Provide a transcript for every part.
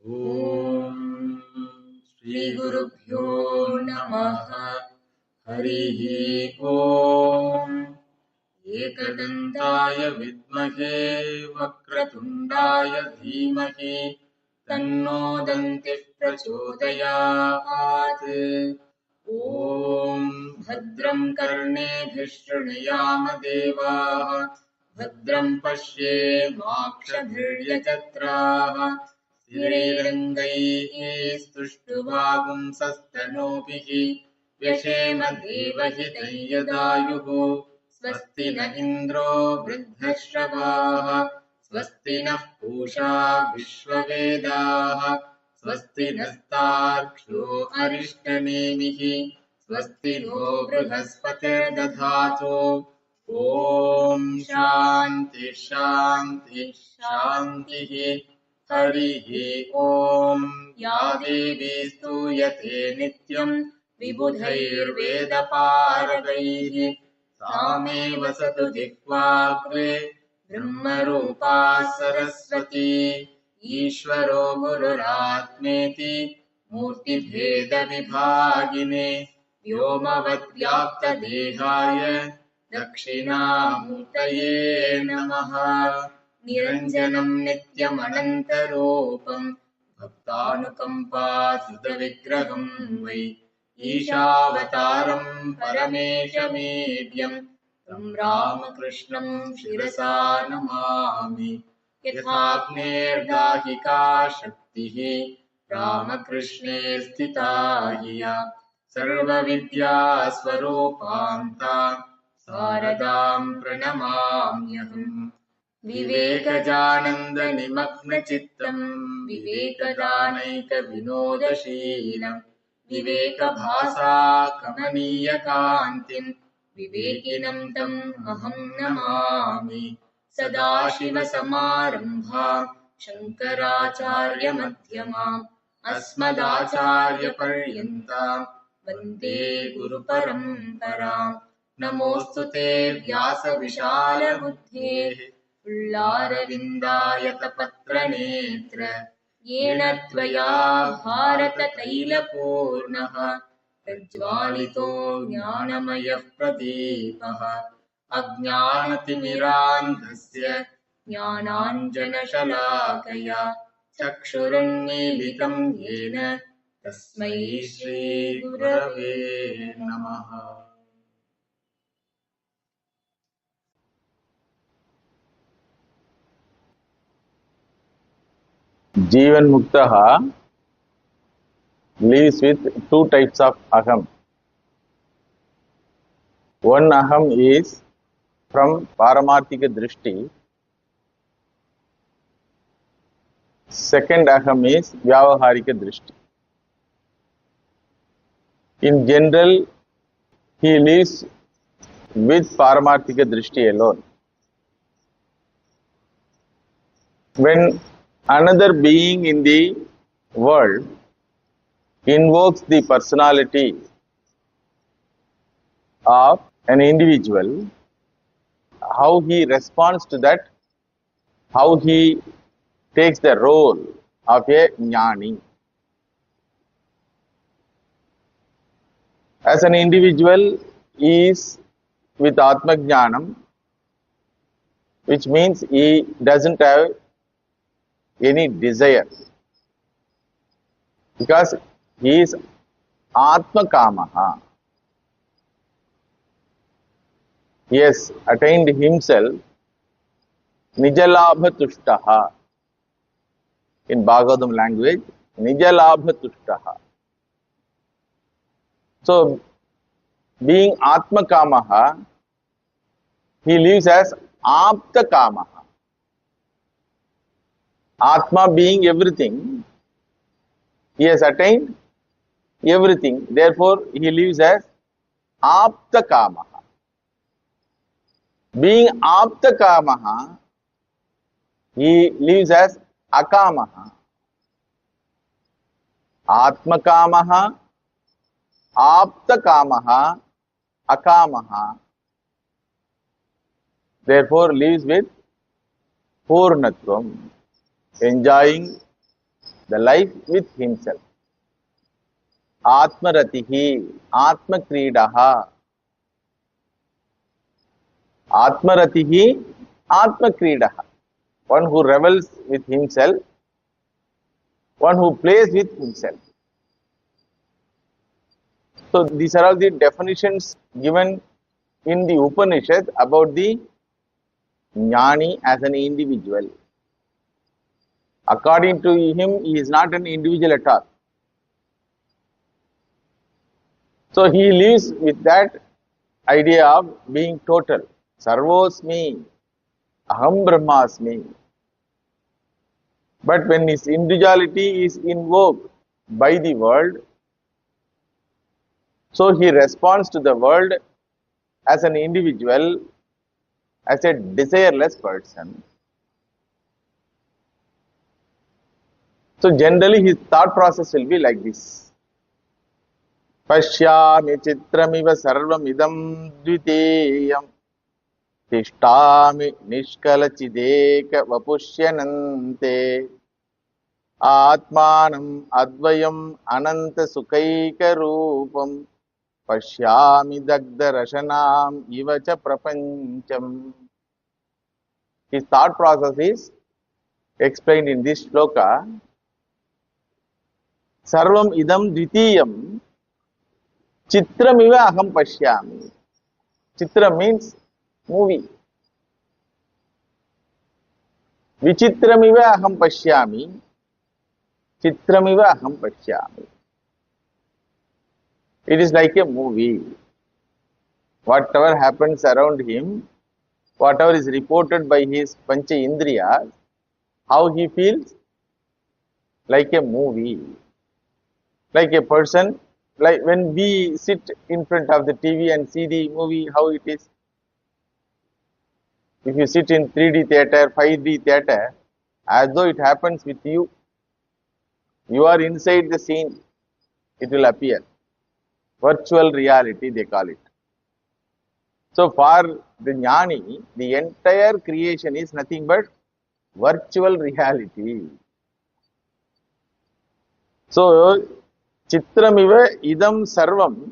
ॐ श्रीगुरुभ्यो नमः। हरिः ॐ। एकदन्ताय विद्महे वक्रतुण्डाय धीमहि तन्नो दन्तिः प्रचोदयात्। ॐ भद्रं कर्णेभिः शृणुयाम देवाः, भद्रं पश्येमाक्षभिर्यजत्राः, स्थिरैरङ्गैः स्तुष्टुवागुंसस्तनूभिः व्यशेम देवहितं यदायुः। स्वस्ति न इन्द्रो वृद्धश्रवाः, स्वस्ति नः पूषा विश्ववेदाः, स्वस्ति नस्तार्क्ष्यो अरिष्टनेमिः, स्वस्ति नो बृहस्पतिर्दधातु। ॐ शान्ति शान्ति शान्तिः। हरिः ॐ। या देवी स्तूयते नित्यं विबुधैर्वेदपारगैः, सा मे वसतु जिह्वाग्रे ब्रह्मरूपा सरस्वती। ईश्वरो गुरुरात्मेति मूर्तिभेदविभागिने, व्योमवद्व्याप्तदेहाय दक्षिणामूर्तये नमः। निरञ्जनं नित्यमनन्तरूपं भक्तानुकम्पासुतविग्रहं वै ईशावतारं परमेशमीड्यं तं रामकृष्णं शिरसा नमामि। यथाग्नेर्दाहिका शक्तिः रामकृष्णे स्थिता हिया, सर्वविद्यास्वरूपां तां शारदां प्रणमाम्यहम्। विवेकजानन्दनिमग्नचित्तं विवेकदानैकविनोदशीलं, विवेकभासाकमनीयकान्तिं विवेकिनं तम् अहं नमामि। सदाशिवसमारम्भां शङ्कराचार्यमध्यमाम् अस्मदाचार्यपर्यन्तां वन्दे गुरुपरम्पराम्। नमोऽस्तु ते व्यासविशालबुद्धेः, उल्लारविन्दायतपत्रनेत्र, येन त्वया भारततैलपूर्णः प्रज्वालितो ज्ञानमयः प्रदीपः। अज्ञानतिमिरान्धस्य ज्ञानाञ्जनशलाकया चक्षुरुन्मीलितं येन तस्मै श्रीगुरवे नमः। Jivanmukta lives with two types of aham. One aham is from paramarthika drishti. Second aham is vyavaharika drishti. In general, he lives with paramarthika drishti alone. When another being in the world invokes the personality of an individual, how he responds to that, how he takes the role of a jnani. As an individual, he is with Atma Jnanam, which means he doesn't have any desire, because he is Atma Kamaha. He has attained himself Nijalabha Tushtaha. In Bhagavatam language, Nijalabha Tushtaha. So, being Atma Kamaha, he lives as Apta Kamaha. Atma being everything, he has attained everything. Therefore, he lives as Apta Kamaha. Being Apta Kamaha, he lives as Akamaha. Atma Kamaha, Apta Kamaha, Akamaha. Therefore, lives with Purnatvam, enjoying the life with himself. Atmaratihi, Atmakridaha. Atmaratihi, Atmakridaha. One who revels with himself, one who plays with himself. So these are all the definitions given in the Upanishad about the Jnani as an individual. According to him, he is not an individual at all. So he lives with that idea of being total. Sarvosmi, Aham Brahmasmi. But when his individuality is invoked by the world, so he responds to the world as an individual, as a desireless person. So generally his thought process will be like this. Pashyami chitramiva sarvam idam dviteyam tishtami nishkala chideka vapushyanante atmanam advayam ananta sukaika roopam pashyami dagda rashanam ivacha prapancham. His thought process is explained in this shloka. Sarvam idam dvitiyam chitramiva aham pashyami. Chitra means movie. Vichitramiva aham pashyami. Chitramiva aham pashyami. It is like a movie. Whatever happens around him, whatever is reported by his pancha indriyas, how he feels? Like a movie. Like a person, like when we sit in front of the TV and see the movie, how it is? If you sit in 3D theater, 5D theater, as though it happens with you, you are inside the scene, it will appear. Virtual reality, they call it. So for the Jnani, the entire creation is nothing but virtual reality. So, Chitramiva idam sarvam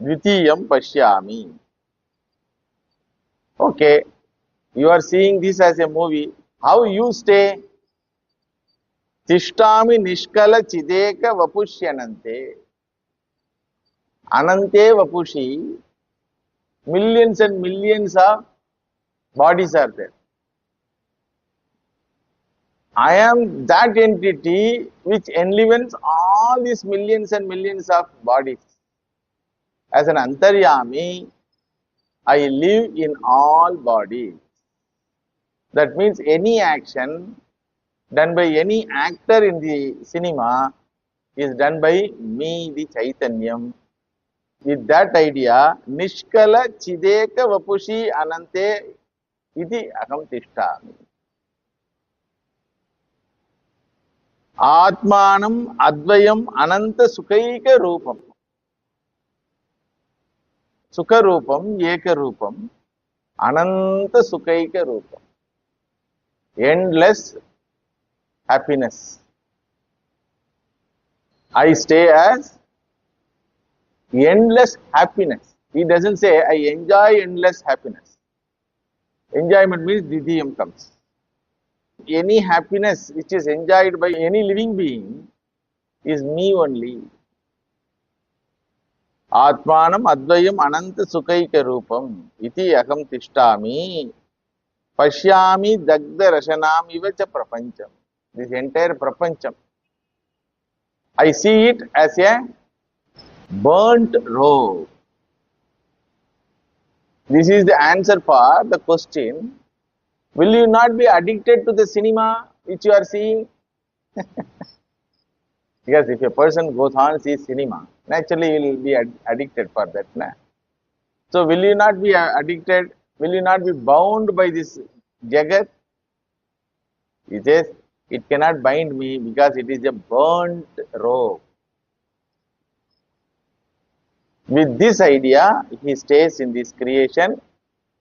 dvitiyam pashyami. Okay, you are seeing this as a movie. How you stay? Tishtami nishkala chideka vapushyanante. Anante vapushi. Millions and millions of bodies are there. I am that entity which enlivens all these millions and millions of bodies. As an antaryami, I live in all bodies. That means any action done by any actor in the cinema is done by me, the Chaitanyam. With that idea, Nishkala Chideka Vapushi Anante iti aham tishtami. Atmanam Advayam Ananta Sukaika Rupam. Sukha Rupam, Eka Rupam, Ananta Sukaika Rupam. Endless happiness. I stay as endless happiness. He doesn't say I enjoy endless happiness. Enjoyment means Didiyam comes. Any happiness which is enjoyed by any living being is me only. Atmanam Advayam Ananta Sukaika Rupam iti aham tishtami pashyami dagda rashanam ivacha prapancham. This entire prapancham. I see it as a burnt robe. This is the answer for the question, will you not be addicted to the cinema which you are seeing? Because if a person goes on sees cinema, naturally he will be addicted for that. Na? So will you not be addicted? Will you not be bound by this jagat? He says, it cannot bind me because it is a burnt robe. With this idea, he stays in this creation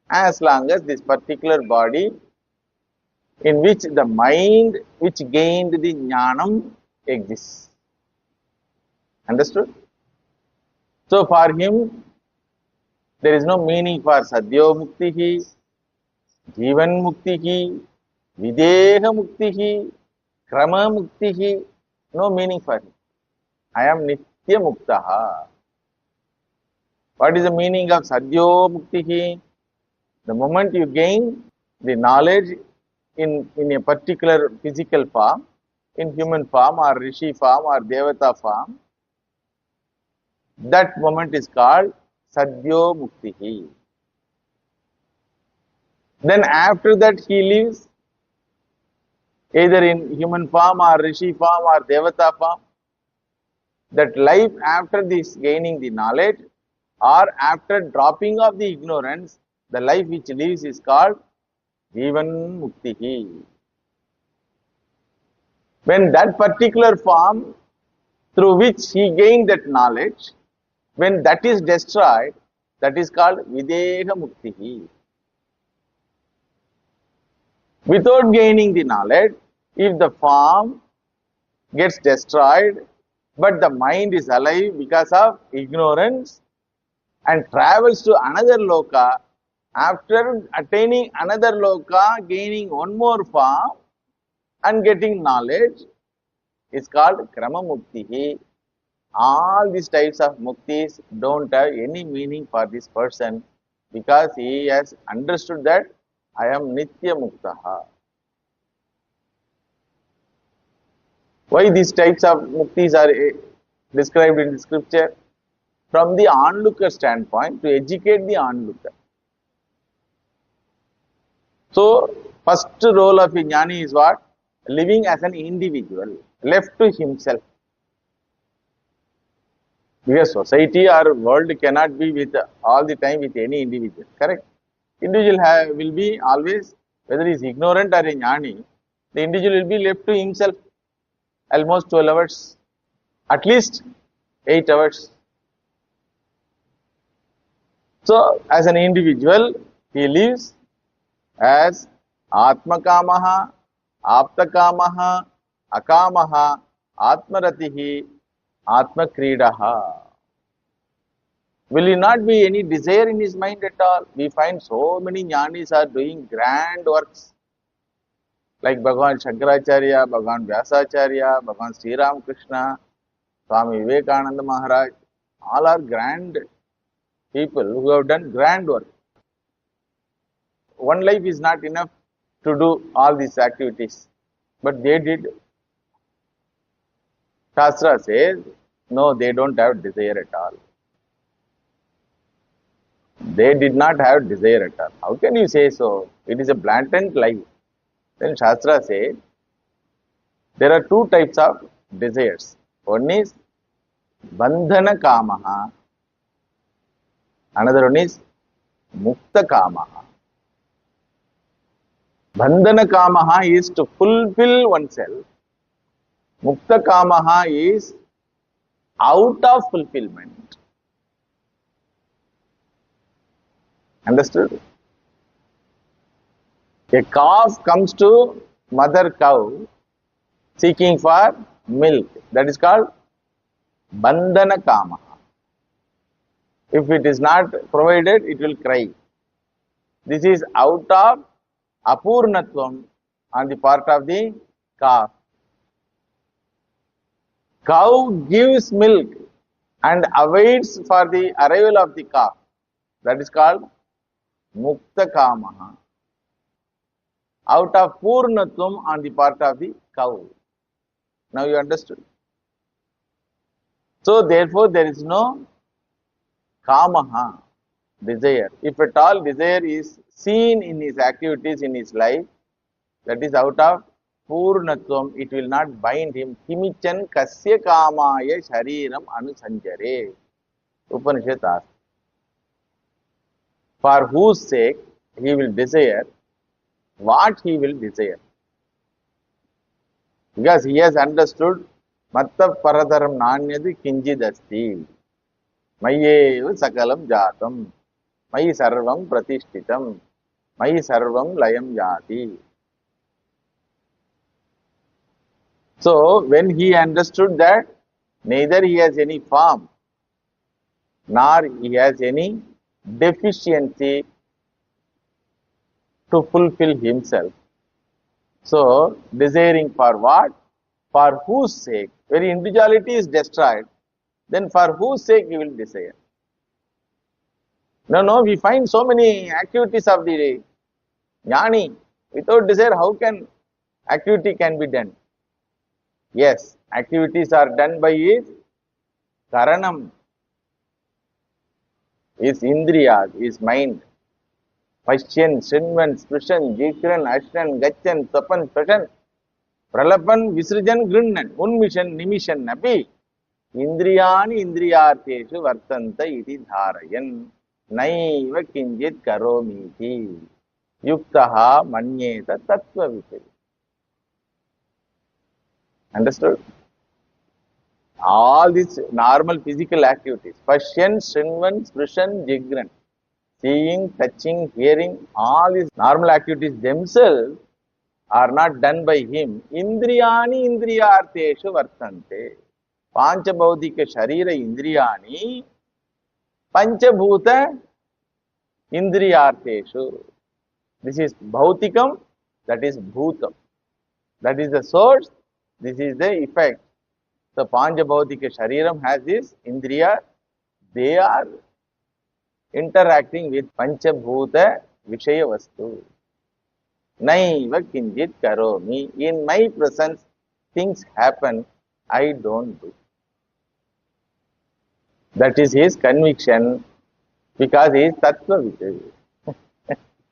as long as this particular body in which the mind which gained the jnanam exists. Understood? So for him, there is no meaning for Sadhyo Muktihi, Jivanmuktihi, Videha Muktihi, Krama Muktihi, no meaning for him. I am Nitya Muktaha. What is the meaning of Sadhyo Muktihi? The moment you gain the knowledge in a particular physical form, in human form or Rishi form or Devata form, that moment is called Sadhyo Muktihi. Then after that he lives either in human form or Rishi form or Devata form. That life after this gaining the knowledge or after dropping of the ignorance, the life which lives is called Jivanmuktihi. When that particular form through which he gained that knowledge, when that is destroyed, that is called Videha Muktihi. Without gaining the knowledge, if the form gets destroyed, but the mind is alive because of ignorance and travels to another loka, after attaining another loka, gaining one more form and getting knowledge, is called Krama Muktihi. All these types of muktis don't have any meaning for this person because he has understood that I am Nitya Muktaha. Why these types of muktis are described in the scripture? From the onlooker standpoint, to educate the onlooker. So, first role of a jnani is what? Living as an individual, left to himself. Because society or world cannot be with all the time with any individual, correct? Individual will be always, whether he is ignorant or a jnani, the individual will be left to himself almost 12 hours, at least 8 hours. So, as an individual, he lives as Atmakamaha, Aptakamaha, Akamaha, Atmaratihi, Atmakridaha. Will he not be any desire in his mind at all? We find so many jnanis are doing grand works like Bhagavan Shankaracharya, Bhagavan Vyasacharya, Bhagavan Sri Ramakrishna, Swami Vivekananda Maharaj. All are grand people who have done grand work. One life is not enough to do all these activities, but they did. Shastra says, no, they don't have desire at all. They did not have desire at all. How can you say so? It is a blatant lie. Then Shastra says, there are two types of desires. One is Bandhana Kamaha, another one is Mukta Kamaha. Bandhana Kamaha is to fulfill oneself. Mukta Kamaha is out of fulfillment. Understood? A calf comes to mother cow seeking for milk. That is called Bandhana Kamaha. If it is not provided, it will cry. This is out of Apurnatvam on the part of the calf. Cow gives milk and awaits for the arrival of the calf. That is called Mukta Kamaha. Out of Purnatvam on the part of the cow. Now you understood. So therefore there is no Kamaha, desire. If at all desire is seen in his activities in his life, that is out of Purnatvam, it will not bind him. Kimichan kasya kamaya shariram anusanjare. Upanishad asks. For whose sake he will desire what he will desire. Because he has understood Matta Paradaram Nanyadi Kinjidasti. Mayev Sakalam Jatam. Mayi Sarvam Pratishtitam. Mayi Sarvam Layam Jati. So, when he understood that neither he has any form nor he has any deficiency to fulfill himself. So, desiring for what? For whose sake? When individuality is destroyed, then for whose sake he will desire? No, we find so many activities of the jnani. Without desire, how can activity can be done? Yes, activities are done by his karanam, his indriyas, his mind. Pashyan, Srinvan, Sprishan, Jikran, Ashnan, Gachan, Tapan, Pashan, Pralapan, Visrajan, Grinnan, Unmishan, Nimishan, Napi, Indriyani, Indriyarteshu, Vartanta, iti dharayan, Naiva Kinjit Karomiti, Yuktaha, Manyeta, Tattva Visay. Understood? All these normal physical activities, Pashyan, Srinvan, Sprishan, Jigran, seeing, touching, hearing, all these normal activities themselves are not done by him. Indriyani indriyarteshu vartante. Panchabhaudika sharira indriyani panchabhuta indriyarteshu. This is bhautikam, that is bhutam. That is the source, this is the effect. So Panchabhaudika shariram has this indriya, they are interacting with panchabhuta vishaya vastu. Naiva kinjit karomi. In my presence, things happen, I don't do. That is his conviction because he is tattvavitu.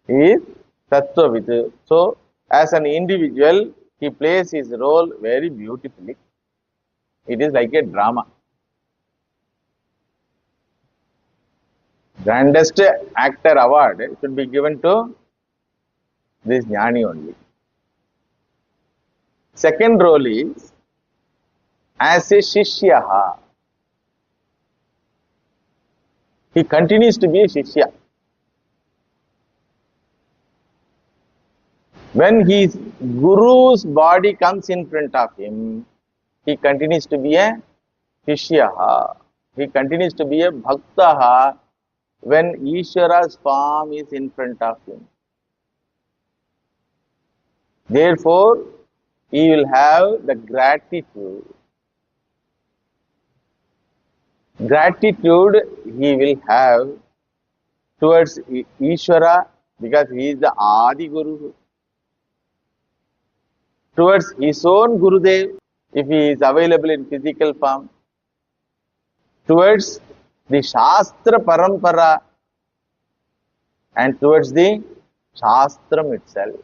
He is tattvavitu. So, as an individual, he plays his role very beautifully. It is like a drama. Grandest actor award should be given to this jnani only. Second role is as a shishyaha. He continues to be a shishya. When his guru's body comes in front of him, he continues to be a shishyaha. He continues to be a bhaktaha when Ishvara's form is in front of him. Therefore, he will have the gratitude. Gratitude he will have towards Ishvara because he is the Adi Guru. Towards his own Gurudev if he is available in physical form. Towards the Shastra Parampara and towards the Shastram itself.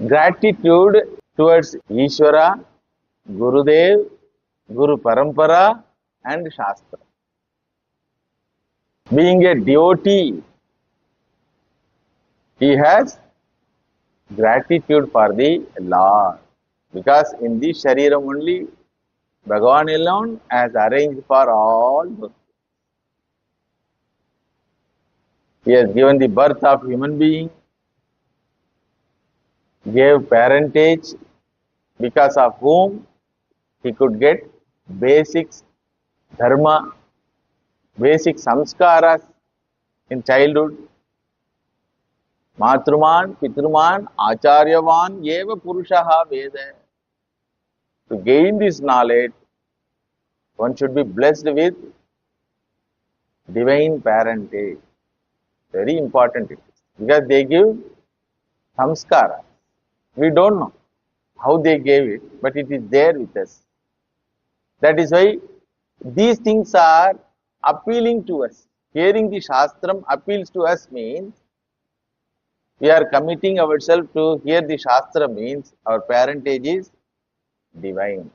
Gratitude towards Ishvara, Gurudev, Guru Parampara and Shastra. Being a devotee, he has gratitude for the Lord because in this Shariram only Bhagavan alone has arranged for all those. He has given the birth of human being, gave parentage because of whom he could get basics, dharma, basic samskaras in childhood. Matruman, Pitruman, Acharyavan, Eva Purushaha Veda. To gain this knowledge, one should be blessed with divine parentage. Very important it is. Because they give samskara. We don't know how they gave it, but it is there with us. That is why these things are appealing to us. Hearing the Shastram appeals to us means we are committing ourselves to hear the Shastra means our parentage is divine.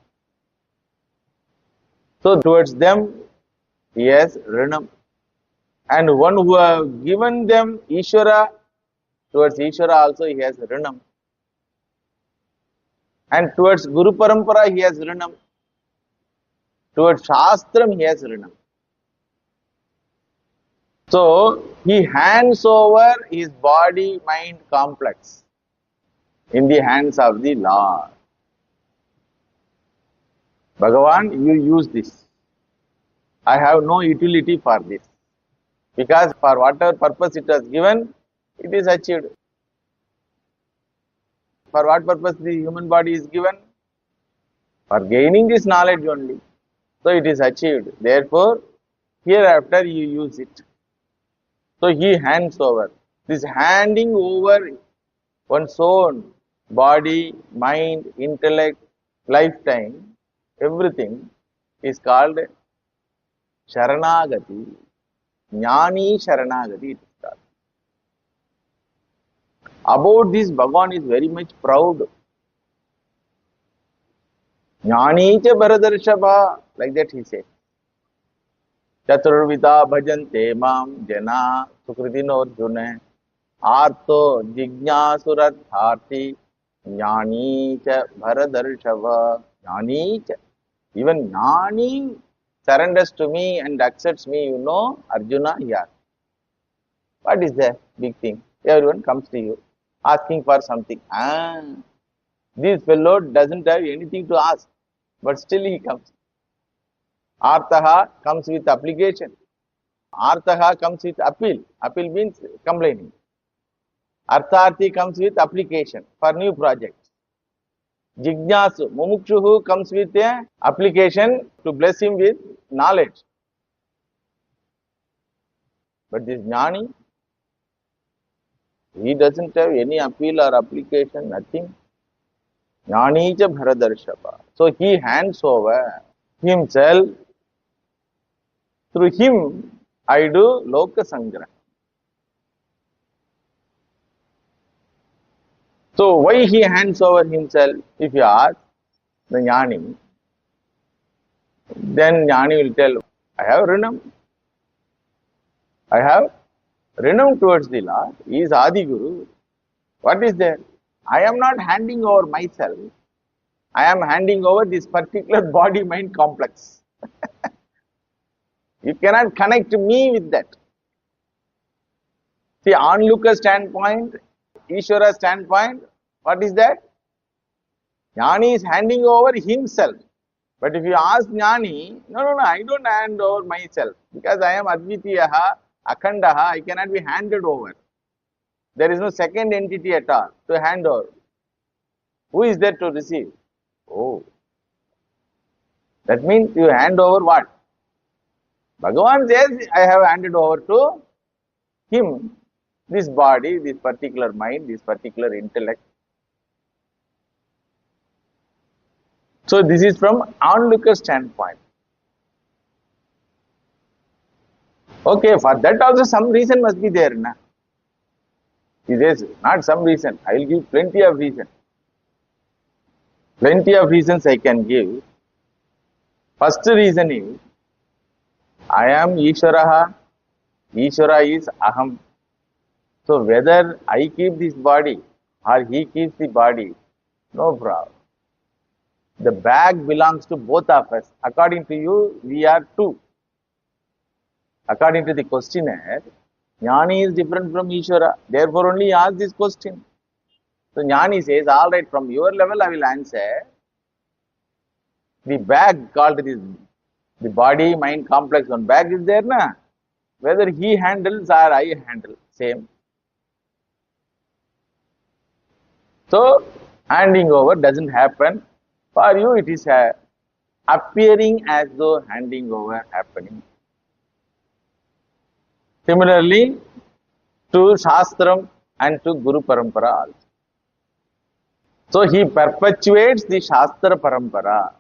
So towards them he has Rinam. And one who has given them Ishvara, towards Ishvara also he has Rinam. And towards Guru Parampara he has Rinam. Towards Shastram he has Rinam. So he hands over his body-mind complex in the hands of the Lord. Bhagavan, you use this. I have no utility for this. Because for whatever purpose it was given, it is achieved. For what purpose the human body is given? For gaining this knowledge only. So it is achieved. Therefore, hereafter you use it. So he hands over. This handing over one's own body, mind, intellect, lifetime, everything is called Sharanagati. Jnani Sharanagati it is called. About this, Bhagavan is very much proud. Jnani cha Bharadarshava, like that he said. Chaturvita bhajante mam jana sukritino arjuna arto jignasuratharthi jnani cha Bharadarshava. Jnani cha. Even Jnani surrenders to me and accepts me, you know, Arjuna here. What is the big thing? Everyone comes to you asking for something. This fellow doesn't have anything to ask, but still he comes. Artaha comes with application. Artaha comes with appeal. Appeal means complaining. Artharthi comes with application for new projects. Jignasu, Mumukshuhu comes with a application to bless him with knowledge. But this Jnani, he doesn't have any appeal or application, nothing. Jnani cha Bharadarshava. So he hands over himself. Through him, I do Loka Sangraha. So why he hands over himself? If you ask the Jnani, then Jnani will tell, I have Rinam. I have Rinam towards the Lord. He is Adi Guru. What is there? I am not handing over myself. I am handing over this particular body-mind complex. You cannot connect me with that. See, onlooker standpoint, Ishvara standpoint, what is that? Jnani is handing over himself. But if you ask Jnani, no, I don't hand over myself. Because I am Advitiyaha, Akhandaha, I cannot be handed over. There is no second entity at all to hand over. Who is there to receive? Oh. That means you hand over what? Bhagavan says, I have handed over to him this body, this particular mind, this particular intellect. So this is from onlooker standpoint. Okay, for that also some reason must be there. Na? He says, not some reason, I will give plenty of reason. Plenty of reasons I can give. First reason is, I am Ishvaraha, Ishvara is Aham. So whether I keep this body or he keeps the body, no problem. The bag belongs to both of us. According to you, we are two. According to the questionnaire, Jnani is different from Ishvara. Therefore only he asked this question. So Jnani says, all right, from your level I will answer. The bag called this, the body, mind complex, one bag is there, na? Whether he handles or I handle, same. So, handing over doesn't happen. For you, it is appearing as though handing over happening. Similarly, to Shastram and to Guru Parampara also. So, he perpetuates the Shastra Parampara.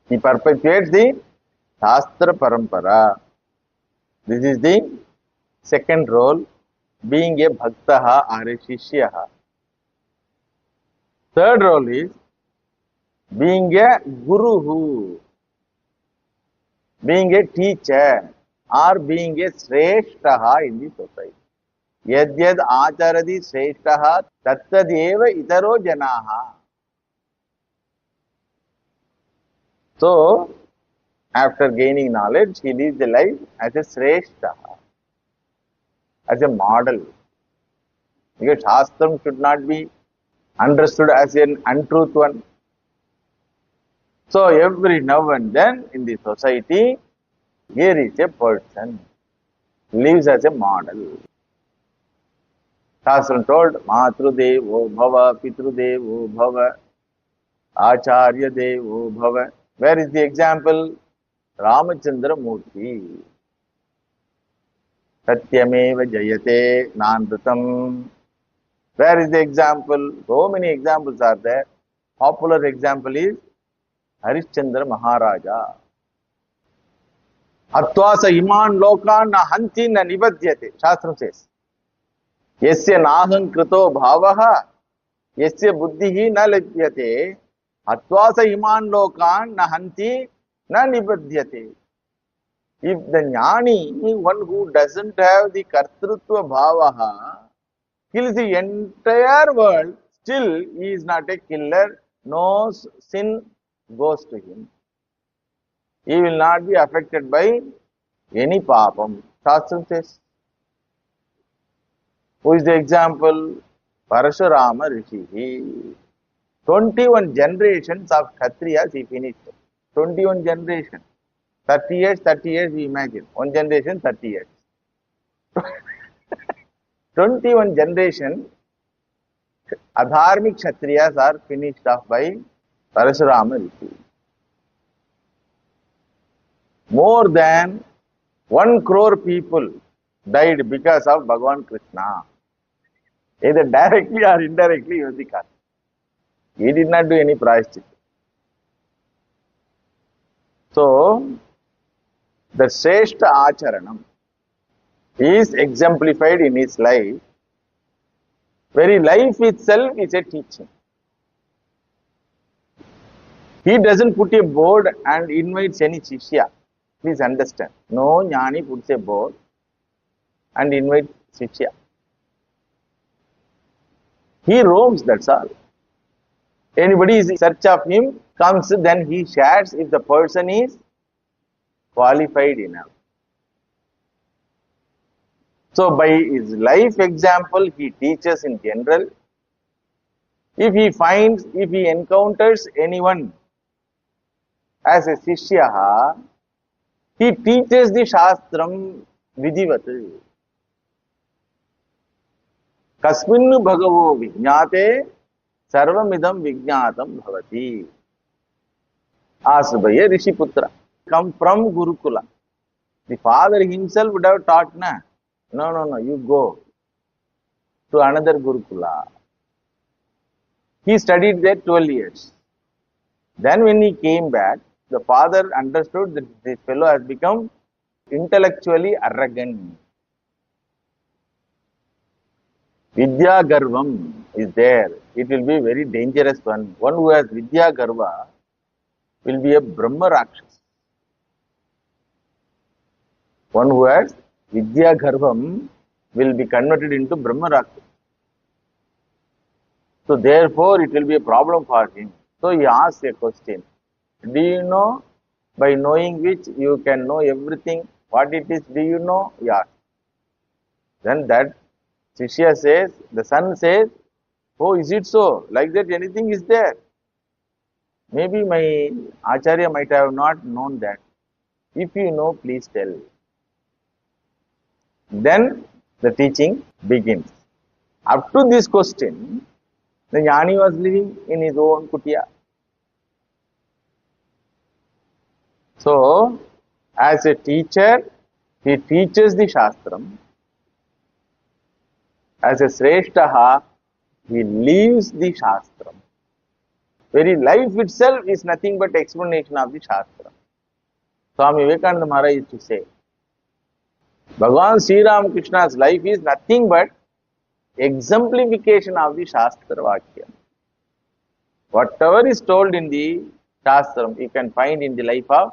He perpetuates the Shastra Parampara. This is the second role, being a Bhaktaha or a Shishyaha. Third role is being a Guru, being a teacher or being a Sreshtaha in the society. Yad yad acharati Sreshtaha tattadeva itaro janaha. So, after gaining knowledge, he lives a life as a Sreshtaha, as a model. Because Shastram should not be understood as an untruth one. So every now and then in the society, here is a person, lives as a model. Shastram told, Matrudevo Bhava, Pitrudevo Bhava, Acharya Devo Bhava. Where is the example? Ramachandra Murthy. Satyameva Jayate Nandatam. Where is the example? So many examples are there. Popular example is Harishchandra Maharaja. Atvasa iman lokan na hanti na nivadyate. Shastram says. Yasya naham krito bhavaha yasya buddhihi na libyate. Atvasa iman lokan na hanti na nivadyate. If the jnani, one who doesn't have the kartrutva bhavaha, kills the entire world, still he is not a killer, no sin goes to him. He will not be affected by any papam. Shastram says. Who is the example? Parashurama Rishi. 21 generations of Kshatriyas he finished. 21 generations. 30 years we imagine. One generation, 30 years. 21 generation adharmic Kshatriyas are finished off by Parashurama Rishi. More than 1 crore people died because of Bhagavan Krishna. Either directly or indirectly he was the cause. He did not do any prayashchitta. So, the Shrestha Acharanam is exemplified in his life. Very life itself is a teaching. He doesn't put a board and invites any Shishya. Please understand. No Jnani puts a board and invites Shishya. He roams, that's all. Anybody is in search of him, comes, then he shares if the person is qualified enough. So by his life example, he teaches in general. If he encounters anyone as a Shishya, he teaches the Shastram Vidhivat. Kasminnu bhagavo vijñāte sarvamidam vijñātam bhavati. Asked by a Rishiputra. Come from Gurukula. The father himself would have taught, na? No, you go to another Gurukula. He studied there 12 years. Then when he came back, the father understood that this fellow has become intellectually arrogant. Vidya Garvam is there. It will be a very dangerous one. One who has Vidya Garva will be a Brahma Rakshas. One who has Vidya Garvam will be converted into Brahma Rakshas. So therefore it will be a problem for him. So he asks a question. Do you know, by knowing which you can know everything, what it is, do you know? Yes. Then that Shishya says, the son says, oh, is it so? Like that anything is there. Maybe my Acharya might have not known that. If you know, please tell. Then the teaching begins. Up to this question, the Jnani was living in his own kutia. So, as a teacher, he teaches the Shastram. As a Shrestha, he lives the Shastram. Very life itself is nothing but explanation of the Shastram. Swami Vivekananda Maharaj used to say, Bhagavan Sri Ramakrishna's life is nothing but exemplification of the Shastra Vakya. Whatever is told in the Shastram, you can find in the life of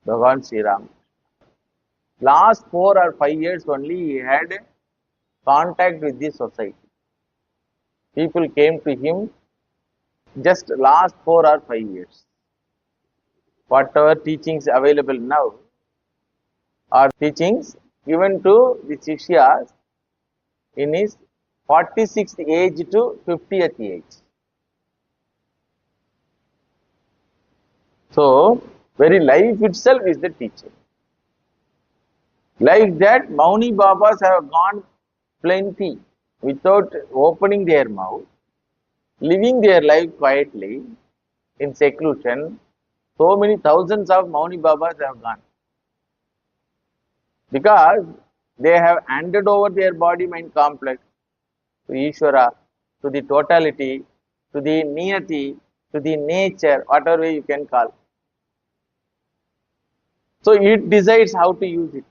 Bhagavan Sri Ram. Last 4 or 5 years only he had contact with the society. People came to him just last 4 or 5 years. Whatever teachings available now are teachings given to the Shishyas in his 46th age to 50th age. So, very life itself is the teacher. Like that, Mauni Babas have gone plenty without opening their mouth, living their life quietly in seclusion. So many thousands of Mauni Babas have gone because they have handed over their body mind complex to Ishvara, to the totality, to the niyati, to the nature, whatever way you can call. So it decides how to use it.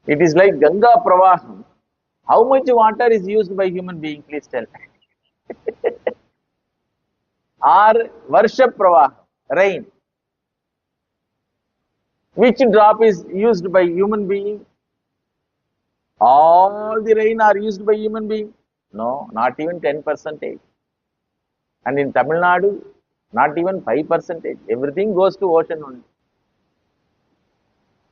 It is like Ganga Pravaham. How much water is used by human being? Please tell. Or Varsha Pravaham, rain. Which drop is used by human being? All the rain are used by human being? No, not even 10%. And in Tamil Nadu, not even 5%. Everything goes to ocean only.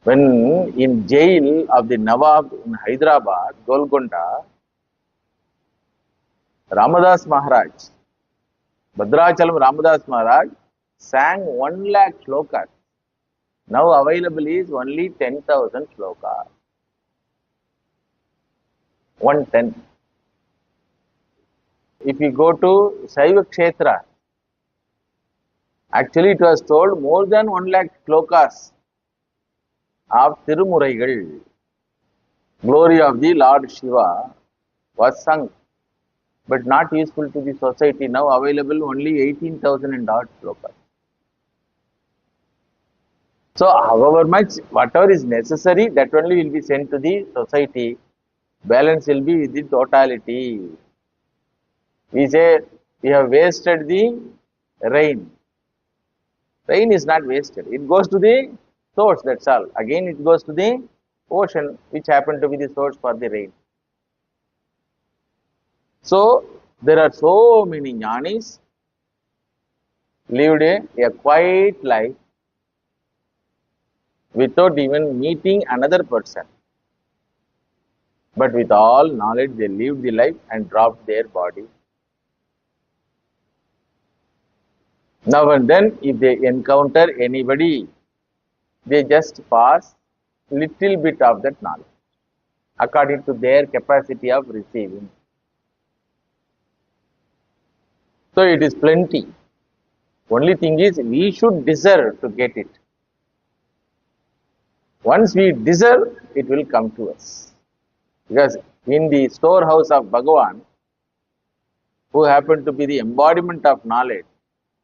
When in jail of the Nawab in Hyderabad, Golconda, Ramadas Maharaj, Bhadrachalam Ramadas Maharaj sang 1 lakh shlokas. Now available is only 10,000 shlokas. 110. If you go to Saiva Kshetra, actually it was told more than 1 lakh shlokas of Tirumuraigal, glory of the Lord Shiva, was sung, but not useful to the society. Now available only 18,000 and odd shlokas. So, however much, whatever is necessary, that only will be sent to the society. Balance will be with the totality. We say we have wasted the rain. Rain is not wasted. It goes to the source, that's all. Again, it goes to the ocean, which happened to be the source for the rain. So, there are so many jnanis lived a quiet life without even meeting another person. But with all knowledge, they lived the life and dropped their body. Now and then, if they encounter anybody, they just pass little bit of that knowledge according to their capacity of receiving. So it is plenty. Only thing is, we should deserve to get it. Once we deserve, it will come to us. Because in the storehouse of Bhagavan, who happen to be the embodiment of knowledge,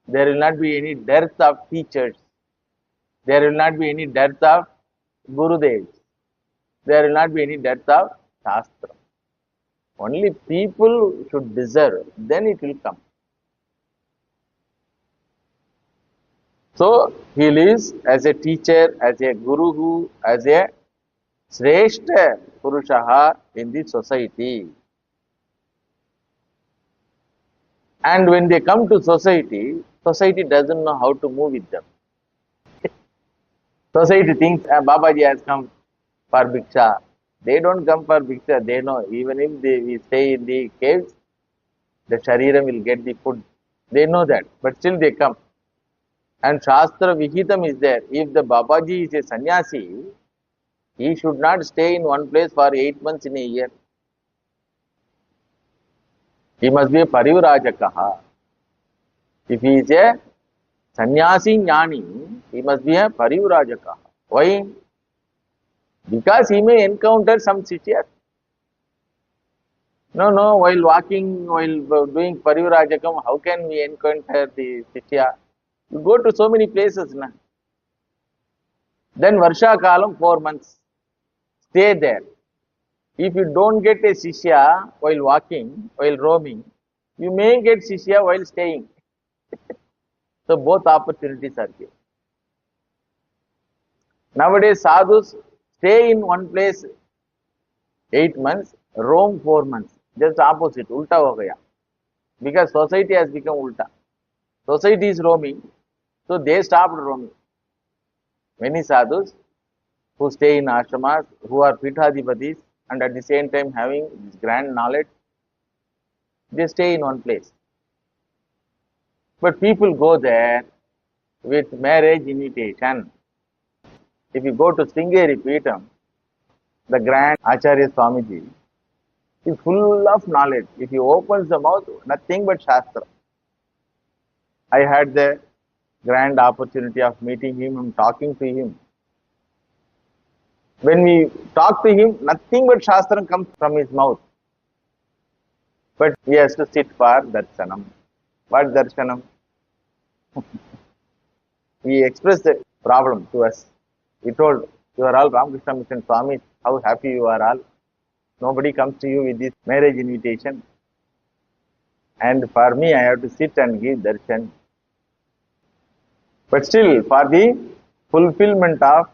there will not be any dearth of teachers. There will not be any dearth of Gurudevs. There will not be any dearth of Shastra. Only people should deserve, then it will come. So, he lives as a teacher, as a guru, as a Shrestha Purushaha in the society. And when they come to society, society doesn't know how to move with them. Society thinks Babaji has come for Bhiksha. They don't come for Bhiksha. They know even if we stay in the caves, the Shariram will get the food. They know that, but still they come. And Shastra Vihitam is there. If the Babaji is a sannyasi, he should not stay in one place for 8 months in a year. He must be a Parivrajakaha. If he is a sannyasi jnani, he must be a Parivrajakaha. Why? Because he may encounter some sishyas. No, while walking, while doing Parivrajakam, how can we encounter the sishya? You go to so many places. Na? Then Varsha Kalam, 4 months. Stay there. If you don't get a sishya while walking, while roaming, you may get sishya while staying. So both opportunities are here. Nowadays, sadhus stay in one place 8 months, roam 4 months. Just opposite, ulta ho gaya. Because society has become ulta. Society is roaming, so they stopped roaming. Many sadhus who stay in ashramas, who are Pithadhipatis, and at the same time having this grand knowledge, they stay in one place. But people go there with marriage invitation. If you go to Sringeri Peetham, the grand Acharya Swamiji is full of knowledge. If he opens the mouth, nothing but Shastra. I had the grand opportunity of meeting him and talking to him. When we talk to him, nothing but Shastra comes from his mouth. But he has to sit for darshanam. What darshanam? He expressed the problem to us. He told, you are all Ramakrishna Mission Swamis, how happy you are all. Nobody comes to you with this marriage invitation. And for me, I have to sit and give darshan. But still, for the fulfillment of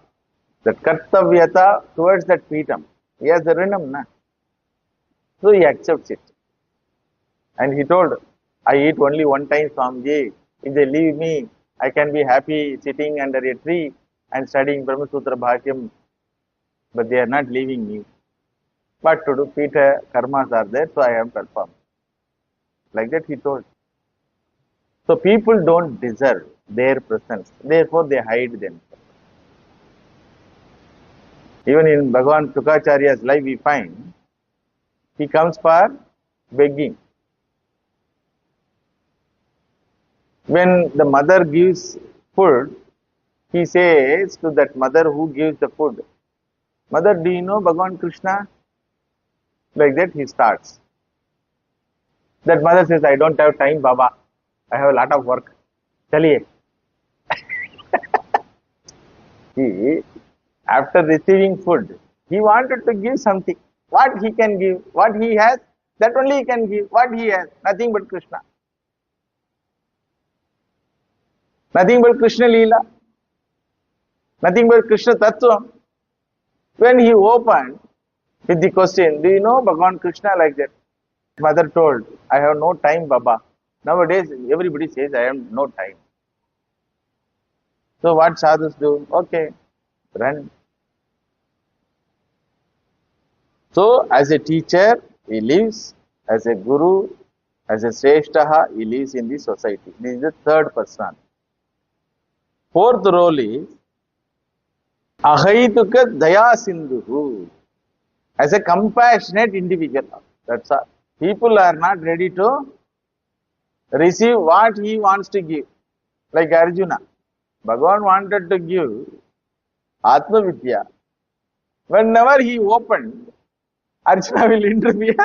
that kartavyata towards that peetham, he has the rinam, na? So he accepts it. And he told, I eat only one time, Swamiji. If they leave me, I can be happy sitting under a tree and studying Brahma Sutra Bhashyam. But they are not leaving me. What to do? Peter karmas are there, so I am performed. Like that he told. So people don't deserve their presence. Therefore they hide them. Even in Bhagavan Tukacharya's life we find, he comes for begging. When the mother gives food, he says to that mother who gives the food, Mother, do you know Bhagavan Krishna? Like that he starts. That mother says, I don't have time, Baba. I have a lot of work. Chaliye. He, after receiving food, he wanted to give something. What he can give, what he has, that only he can give. What he has, nothing but Krishna. Nothing but Krishna Leela. Nothing but Krishna Tattva. When he opened with the question, do you know Bhagavan Krishna? Like that. Mother told, I have no time, Baba. Nowadays, everybody says, I have no time. So what sadhus do? Okay, run. So as a teacher, he lives, as a guru, as a sreshtaha, he lives in the society. This is the third person. Fourth role is ahaituka daya sindhu, as a compassionate individual. That's all. People are not ready to receive what he wants to give. Like Arjuna. Bhagavan wanted to give Atma Vidya. Whenever he opened, Arjuna will interfere.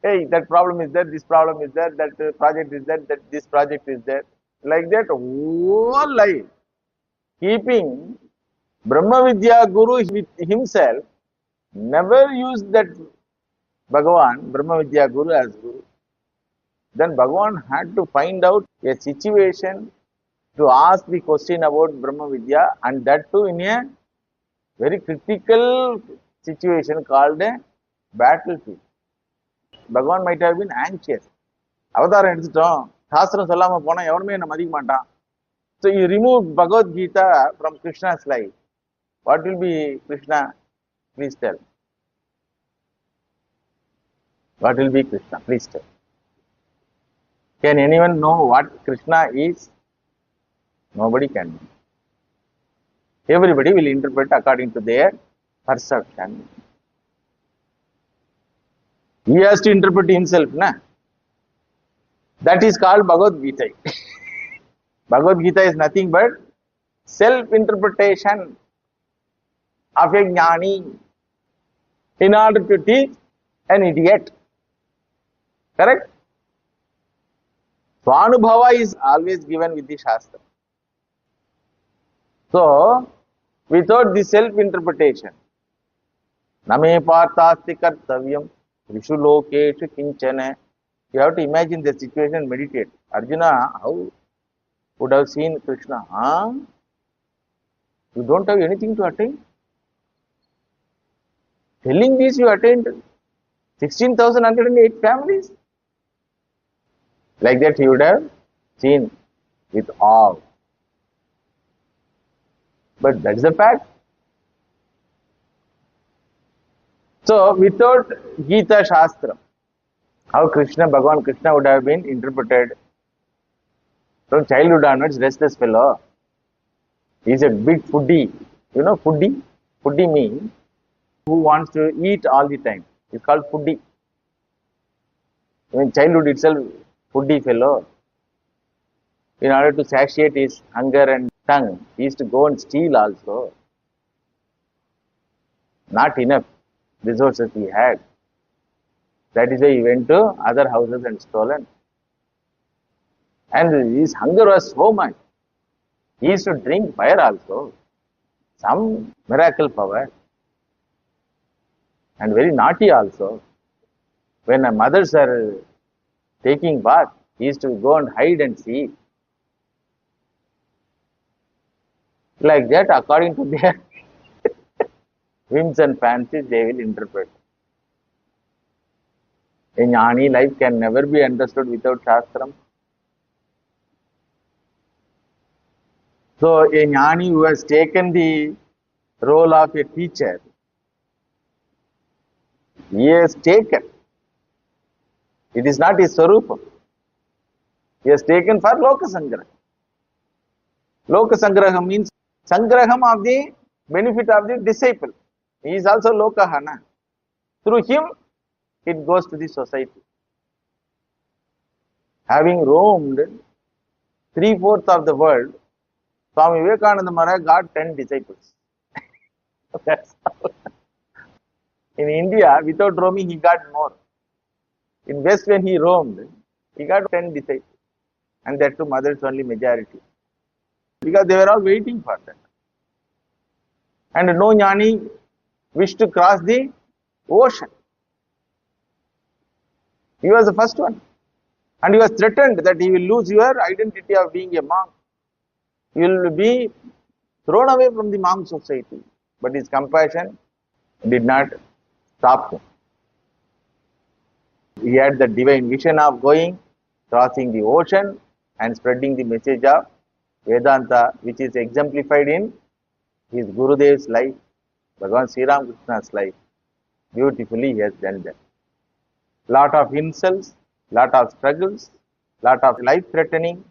Hey, that problem is there, this problem is there, that project is there, that this project is there. Like that, whole life, keeping Brahma Vidya Guru with himself, never used that Bhagavan, Brahma Vidya Guru as Guru. Then Bhagavan had to find out a situation to ask the question about Brahma Vidya, and that too in a very critical situation called a battlefield. Bhagavan might have been anxious. அவதாரம் எடுத்துட்டோம், சாஸ்திரம் சொல்லாம போனா எவனுமே என்ன மதிக்க மாட்டான். So you remove Bhagavad Gita from Krishna's life. What will be Krishna? Please tell. What will be Krishna? Please tell. Can anyone know what Krishna is? Nobody can know. Everybody will interpret according to their perception. He has to interpret himself, na? That is called Bhagavad Gita. Bhagavad Gita is nothing but self-interpretation of a jnani in order to teach an idiot. Correct? Swanubhava is always given with the Shastra. So, without the self-interpretation, Name Partasti Kartavyam Vishu Lokeshu Kinchana, you have to imagine the situation and meditate. Arjuna, how would have seen Krishna? Huh? You don't have anything to attain? Telling this, you attained 16,108 families. Like that, he would have seen with awe. But that's the fact. So, without Gita Shastra, how Krishna, Bhagavan Krishna would have been interpreted From childhood onwards, restless fellow. He's a big foodie. You know foodie? Foodie means who wants to eat all the time. It's called foodie. In childhood itself, foodie fellow. In order to satiate his hunger and tongue, he used to go and steal also. Not enough resources he had. That is why he went to other houses and stolen. And his hunger was so much. He used to drink fire also. Some miracle power. And very naughty also. When the mothers are taking bath, he used to go and hide and see. Like that, according to their whims and fancies, they will interpret. A jnani life can never be understood without Shastram. So, a jnani who has taken the role of a teacher, he has taken. It is not his Swarupam. He has taken for Loka Sangraha. Loka Sangraha means Sangraham of the benefit of the disciple. He is also Lokahana. Through him, it goes to the society. Having roamed 3/4 of the world, Swami Vivekananda Maharaj got 10 disciples. That's all. In India, without roaming, he got more. In West, when he roamed, he got 10 disciples. And that too, mothers only majority. Because they were all waiting for that. And no jnani wished to cross the ocean. He was the first one. And he was threatened that he will lose your identity of being a monk. You will be thrown away from the monk society. But his compassion did not stop him. He had the divine vision of going, crossing the ocean and spreading the message of Vedanta, which is exemplified in his Gurudev's life, Bhagavan Sri Ramakrishna's life. Beautifully he has done that. Lot of insults, lot of struggles, lot of life-threatening,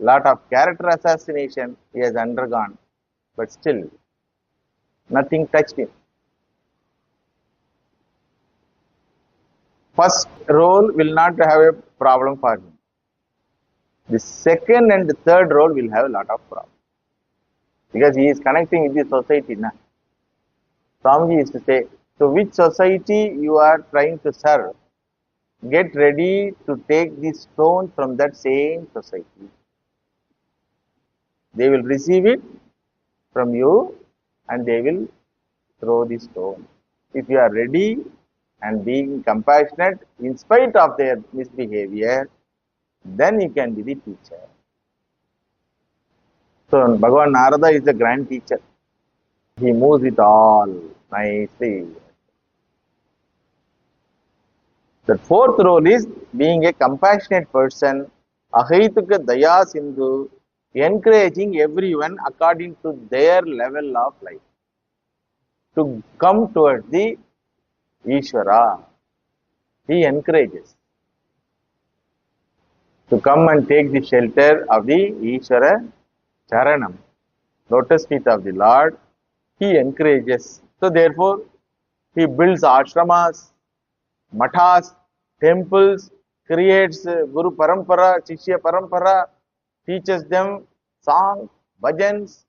lot of character assassination he has undergone, but still nothing touched him. First role will not have a problem for him. The second and the third role will have a lot of problems. Because he is connecting with the society. Na? Swamiji used to say, so which society you are trying to serve, get ready to take the stone from that same society. They will receive it from you and they will throw the stone. If you are ready and being compassionate in spite of their misbehavior, then you can be the teacher. So Bhagavan Narada is the grand teacher. He moves it all nicely. The fourth role is being a compassionate person, ahaituka daya sindhu, encouraging everyone according to their level of life to come towards the Ishvara. He encourages to come and take the shelter of the Ishvara Charanam, lotus feet of the Lord. He encourages. So therefore, he builds ashramas, mathas, temples, creates Guru Parampara, Shishya Parampara, teaches them songs, bhajans,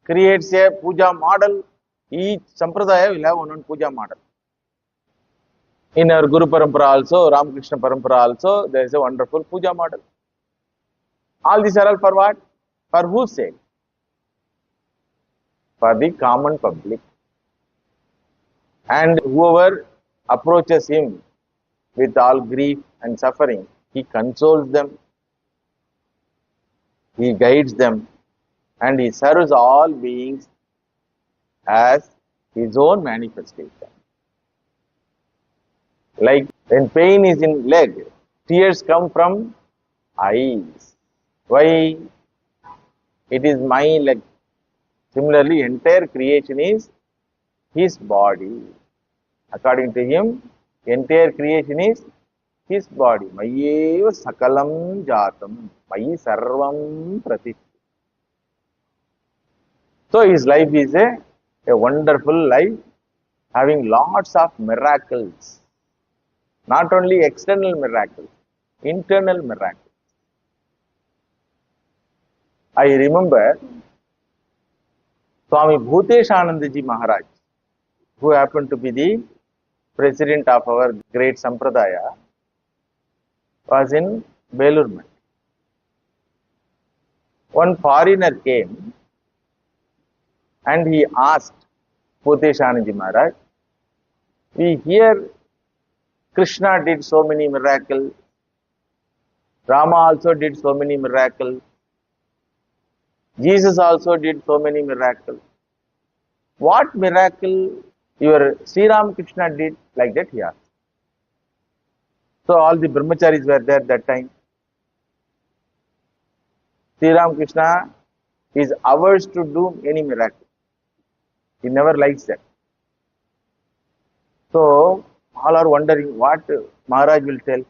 creates a puja model. Each sampradaya will have one puja model. In our Guru Parampara also, Ramakrishna Parampara also, there is a wonderful puja model. All these are all for what? For whose sake? For the common public. And whoever approaches him with all grief and suffering, he consoles them, he guides them, and he serves all beings as his own manifestation. Like when pain is in leg, tears come from eyes. Why? It is my leg. Similarly, entire creation is his body. According to him, entire creation is his body. Mayeva sakalam jatam, mayi sarvam pratit. So his life is a wonderful life, having lots of miracles. Not only external miracles, internal miracles. I remember Swami Bhuteshanandaji Maharaj, who happened to be the president of our great Sampradaya, was in Belur. One foreigner came and he asked Bhuteshanandaji Maharaj, we hear Krishna did so many miracles, Rama also did so many miracles, Jesus also did so many miracles. What miracle your Sri Ramakrishna did? Like that he asked. So all the brahmacharis were there that time. Sri Ramakrishna is averse to do any miracle. He never likes that. So all are wondering what Maharaj will tell.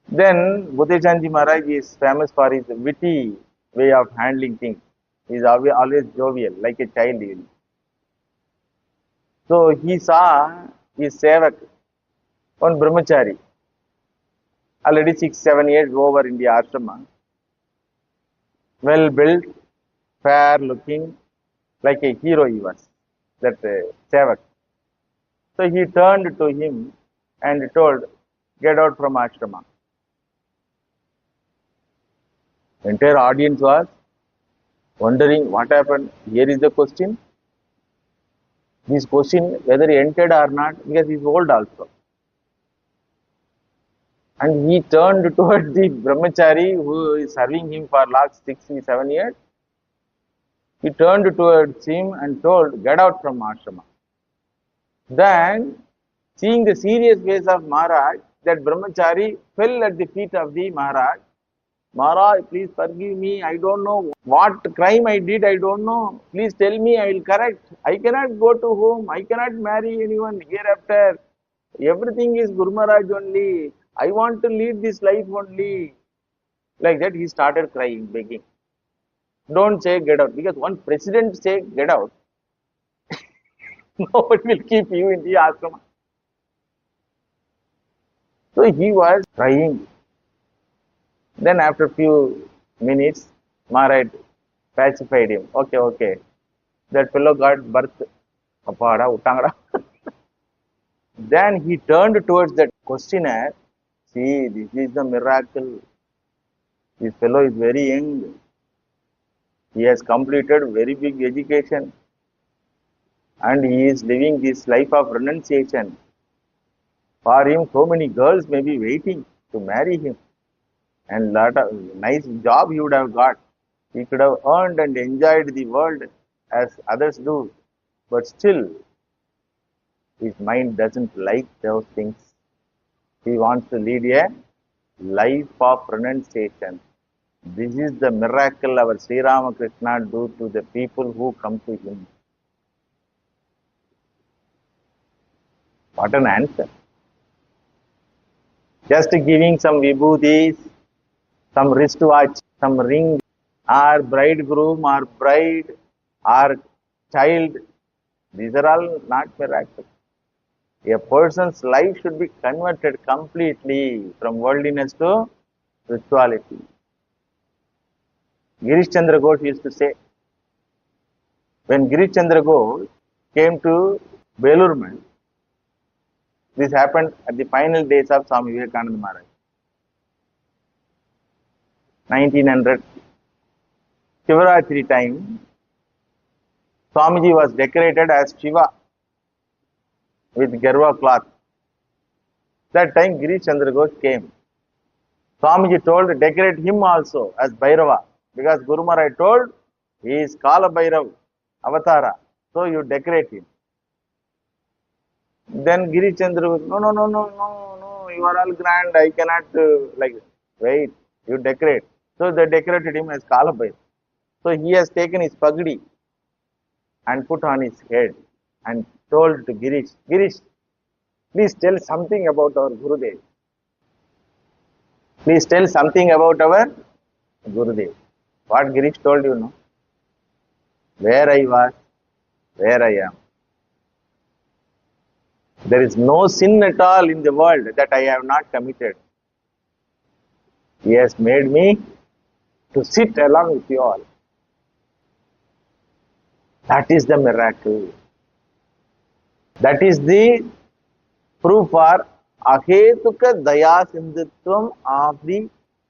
Then Bhuteshanji Maharaj is famous for his witty way of handling things. He is always jovial, like a child. So he saw his sevak, one brahmachari, already 6-7 years over in the ashrama, well built, fair looking, like a hero he was, that sevak. So he turned to him and told, get out from ashrama. Entire audience was wondering what happened. Here is the question. This question, whether he entered or not, because he is old also. And he turned towards the brahmachari who is serving him for last 6-7 years. He turned towards him and told, get out from ashrama. Then, seeing the serious face of Maharaj, that brahmachari fell at the feet of the Maharaj. Maharaj, please forgive me. I don't know what crime I did. I don't know. Please tell me. I will correct. I cannot go to home. I cannot marry anyone hereafter. Everything is Guru Maharaj only. I want to lead this life only. Like that, he started crying, begging. Don't say get out. Because one president say get out, nobody will keep you in the ashrama. So he was crying. Then after few minutes, Maharaj pacified him. Okay. That fellow got birth. Appada, utangada. Then he turned towards that questioner. See, this is the miracle. This fellow is very young. He has completed very big education. And he is living this life of renunciation. For him, so many girls may be waiting to marry him. And lot of nice job he would have got. He could have earned and enjoyed the world as others do. But still, his mind doesn't like those things. He wants to lead a life of renunciation. This is the miracle our Sri Ramakrishna do to the people who come to him. What an answer. Just giving some vibhutis, some wristwatch, some ring, or bridegroom, or bride, or child, these are all not miracles. A person's life should be converted completely from worldliness to spirituality. Girish Chandra Ghosh used to say, when Girish Chandra Ghosh came to Belur, this happened at the final days of Swami Vivekananda Maharaj. 1900, Shivaratri time, Swamiji was decorated as Shiva with Garva cloth. That time Girish Chandra Ghosh came. Swamiji told, decorate him also as Bhairava, because Guru Maharaj told, he is Kala Bhairav, Avatara, so you decorate him. Then Girish Chandra Ghosh, no, you are all grand, I cannot, wait, you decorate. So they decorated him as Kala Bhairav. So he has taken his pagdi and put on his head and told to Girish, Please tell something about our Gurudev. Please tell something about our Gurudev. What Girish told you, no? Where I was, where I am. There is no sin at all in the world that I have not committed. He has made me to sit along with you all. That is the miracle. That is the proof for ahetuka daya sindhutvam of the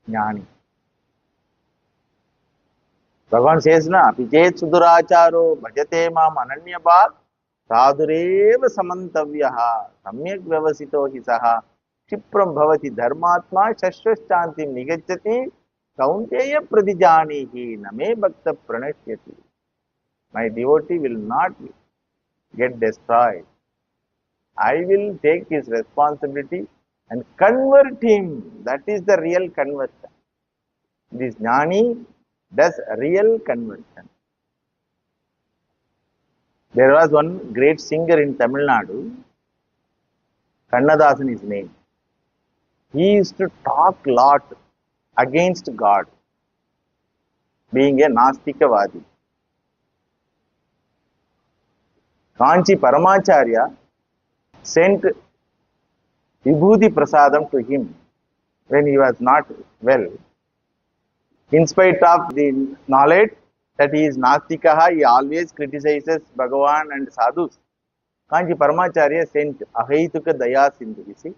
jnani. Bhagavan says, na, pichet suduracharo bhajate mam ananyabhag sadhureva samantavyaha samyak vyavasito hi saha क्षिप्रम भवति धर्मात्मा शश्वश्चान्ति निगच्छति कौन्तेय प्रतिजानीहि न मे भक्त प्रणश्यति. My devotee will not get destroyed. I will take his responsibility and convert him. That is the real conversion. This jnani does real conversion. There was one great singer in Tamil Nadu, Kannadasan is name. He used to talk a lot against God, being a Nastikavadi. Kanchi Paramacharya sent Vibhuti Prasadam to him when he was not well. In spite of the knowledge that he is Nastikaha, he always criticizes Bhagavan and sadhus. Kanchi Paramacharya sent Ahaituka Daya Sindhu. You see?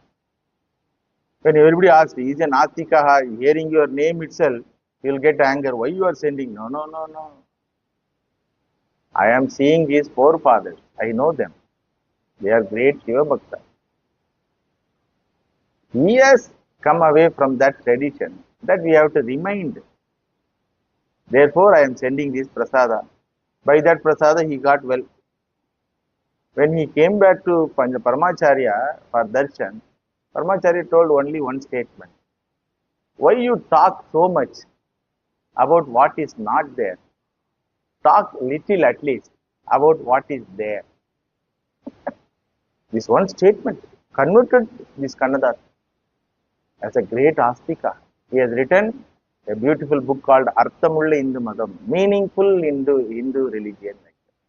When everybody asked, is a Nastikaha, hearing your name itself, he will get anger. Why you are sending? No, no, no, no. I am seeing his forefathers. I know them. They are great Jivanmukta. He has come away from that tradition that we have to remind. Therefore, I am sending this prasada. By that prasada, he got well. When he came back to Paramacharya for darshan, Paramacharya told only one statement. Why you talk so much about what is not there? Talk little at least about what is there. This one statement converted this Kannada as a great astika. He has written a beautiful book called Arthamulla Hindu Madam, meaningful Hindu religion.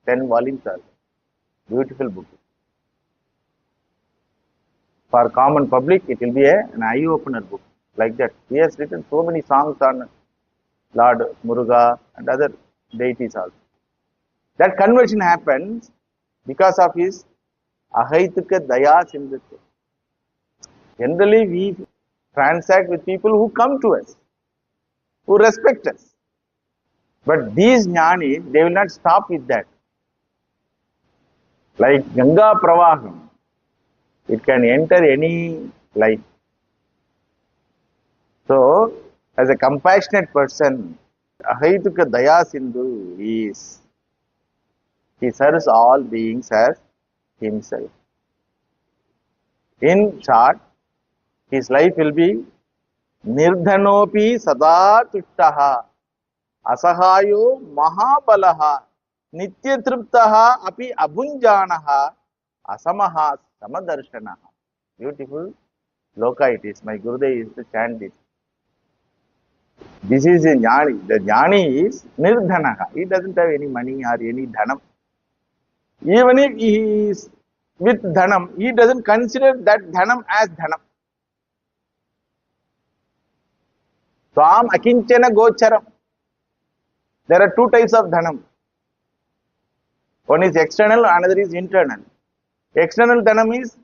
10 volumes are there. Beautiful book. For common public, it will be an eye-opener book like that. He has written so many songs on Lord Muruga and other deities also. That conversion happens because of his Ahaituka Daya Sindhutva. Generally, we transact with people who come to us, who respect us. But these jnanis, they will not stop with that. Like Ganga Pravaham, it can enter any life. So, as a compassionate person, Ahaituka Daya Sindhu is, he serves all beings as himself. In short, his life will be Nirdhanopi Sada Tushtaha Asahayo Mahabalaha Nitya Triptaha Api Abunjanaha Asamaha Samadarshanaha. Beautiful loka it is. My Gurudev used to chant this. This is a jnani. The jnani is Nirdhanaha. He doesn't have any money or any dhanam. Even if he is with dhanam, he doesn't consider that dhanam as dhanam. Swam akinchana gocharam. There are two types of dhanam. One is external, another is internal. External dhanam is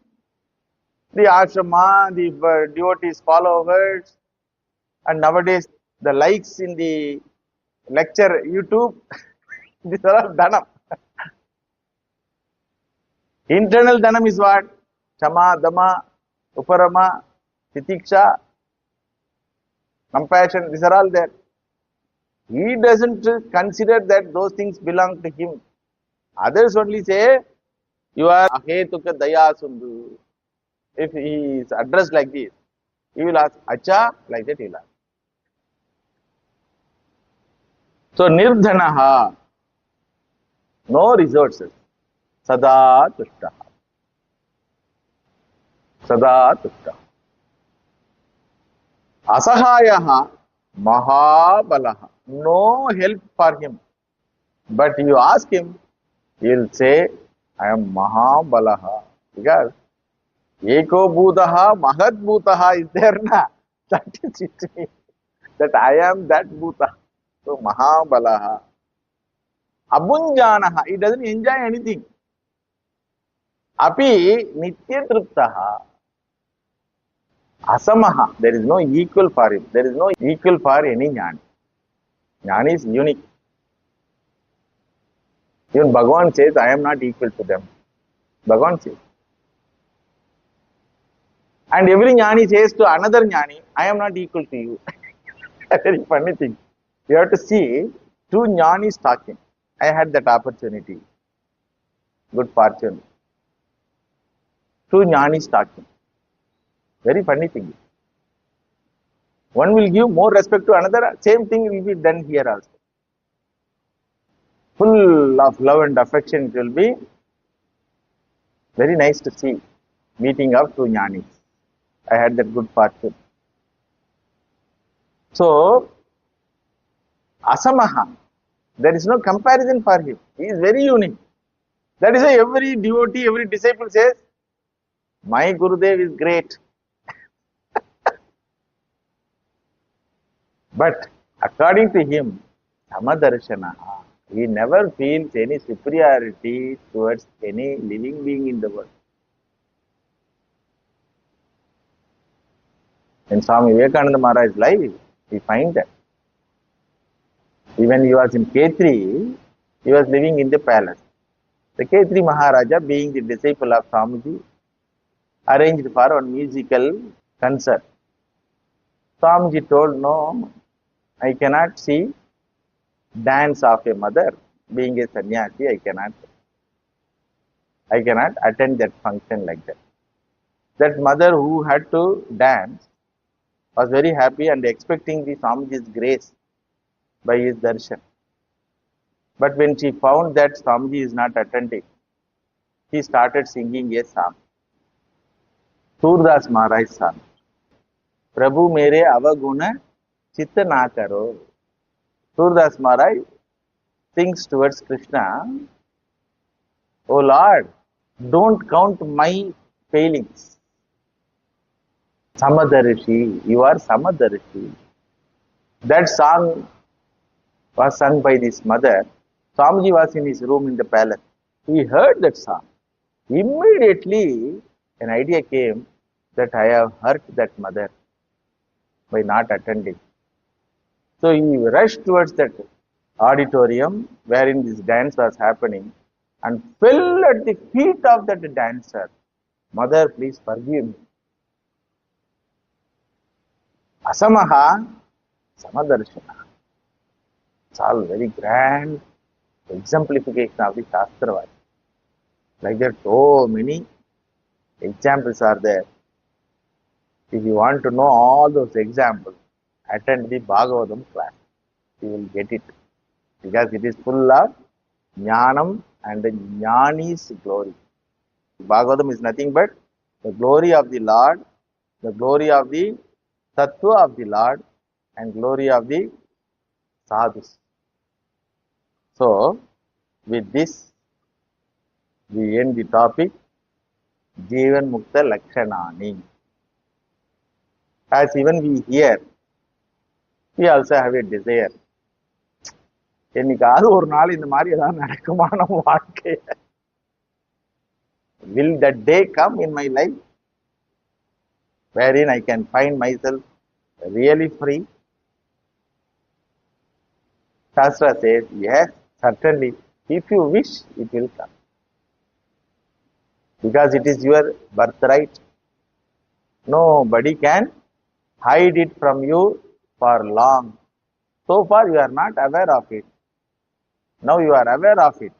the ashrama, the devotees, followers, and nowadays the likes in the lecture YouTube. These are all dhanam. Internal dhanam is what? Chama, dama, uparama, titiksha, compassion, these are all there. He doesn't consider that those things belong to him. Others only say, you are Ahetuka Daya Sindhu. If he is addressed like this, he will ask, Acha, like that he will ask. So, Nirdhanaha, no resources, Sada Tushtaha. Sada tukta. Asahayaha mahabalaha. No help for him. But you ask him, he'll say, I am mahabalaha. Because Eko bhutaha mahad bhutaha is there na. That is it. That I am that bhuta. So mahabalaha. Abunjanaha. He doesn't enjoy anything. Api nitya triptaha. Asamaha. There is no equal for him. There is no equal for any jnani. Jnani is unique. Even Bhagavan says, I am not equal to them. Bhagavan says. And every jnani says to another jnani, I am not equal to you. A very funny thing. You have to see two jnanis talking. I had that opportunity. Good fortune. Two jnanis talking. Very funny thing. One will give more respect to another. Same thing will be done here also. Full of love and affection it will be. Very nice to see. Meeting of two jnanis. I had that good fortune. So, Asamaha. There is no comparison for him. He is very unique. That is why every devotee, every disciple says, my Gurudev is great. But according to him, Samadarshana, he never feels any superiority towards any living being in the world. In Swami Vivekananda Maharaj's life, we find that. Even he was in K3, he was living in the palace. The K3 Maharaja, being the disciple of Swamiji, arranged for one musical concert. Swamiji told, no, I cannot see dance of a mother. Being a sannyasi, I cannot attend that function like that. That mother who had to dance was very happy and expecting the Swamiji's grace by his darshan. But when she found that Swamiji is not attending, she started singing a song. Surdas Maharaj song. Prabhu mere avaguna chitta na karo. Surdas Maharaj sings towards Krishna, O Lord, don't count my failings. Samadarishi, you are Samadarishi. That song was sung by this mother. Swamiji was in his room in the palace. He heard that song. Immediately, an idea came that I have hurt that mother by not attending. So he rushed towards that auditorium wherein this dance was happening and fell at the feet of that dancer. Mother, please forgive me. Asamaha Samadarshana. It's all very grand exemplification of the Shastra. Like that, so many examples are there. If you want to know all those examples, attend the Bhagavatam class. You will get it. Because it is full of Jnanam and the Jnani's glory. Bhagavatam is nothing but the glory of the Lord, the glory of the Tattva of the Lord, and glory of the Sadhus. So, with this, we end the topic Jivanmukta Lakshanani. As even we hear, we also have a desire. என்னைக்காவது ஒரு நாள் இந்த மாதிரி ஏதாவது நடக்குமா நம்ம வாழ்க்கைய? Will that day come in my life wherein I can find myself really free? Shastra says, yes, certainly. If you wish, it will come. Because it is your birthright. Nobody can hide it from you for long. So far you are not aware of it. Now you are aware of it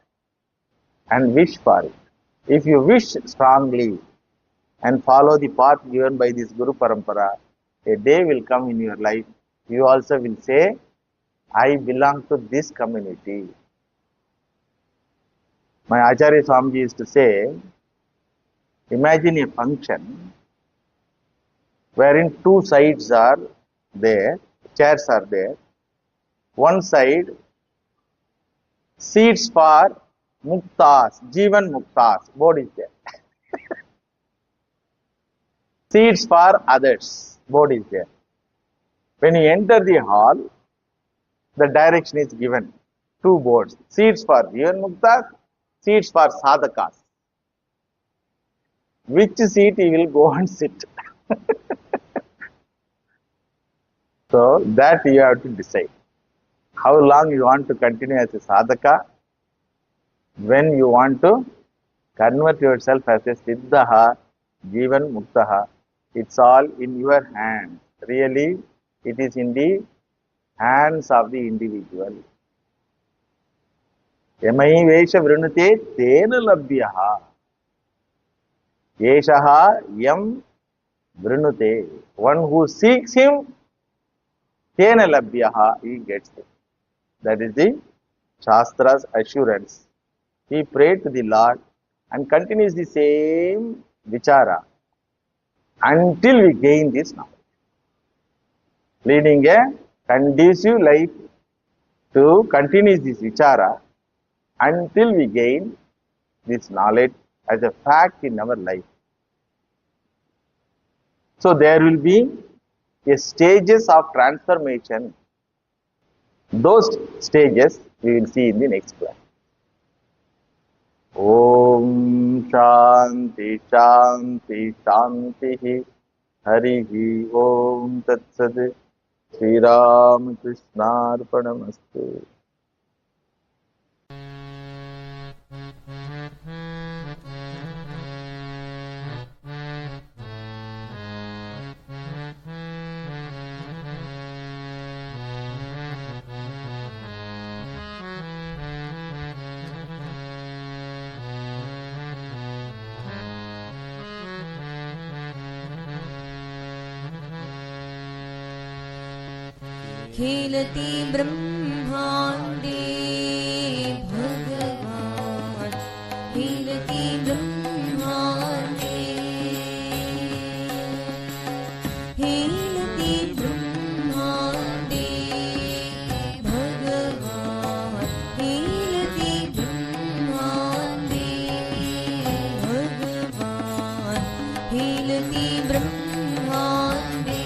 and wish for it. If you wish strongly and follow the path given by this Guru Parampara, a day will come in your life. You also will say, I belong to this community. My Acharya Swamiji used to say, imagine a function wherein two sides are there, chairs are there. One side, seats for muktas, Jivanmuktas, board is there. Seats for others, board is there. When you enter the hall, the direction is given. Two boards, seats for Jivanmuktas, seats for sadhakas. Which seat you will go and sit? So that you have to decide. How long you want to continue as a sadhaka, when you want to convert yourself as a siddhaha, jivan muktaha, it's all in your hands. Really, it is in the hands of the individual. Yamai vesha vrunute tena labhyaha. Yeshaha yam vrunute. One who seeks him, tena labhyaha, he gets it. That is the Shastra's assurance. He prayed to the Lord and continues the same vichara until we gain this knowledge. Leading a conducive life to continue this vichara until we gain this knowledge as a fact in our life. So there will be a stages of transformation. Those stages we will see in the next class. Om Shanti Shanti Shanti Harihi Om Tat Sat Sri Ram Krishna Arpanamastu. खेलति ब्रह्माण्डे भगवान् खेलति ब्रह्माण्डे खेलति ब्रह्माण्डे भगवान् खेलति ब्रह्माण्डे भगवान् खेलति ब्रह्माण्डे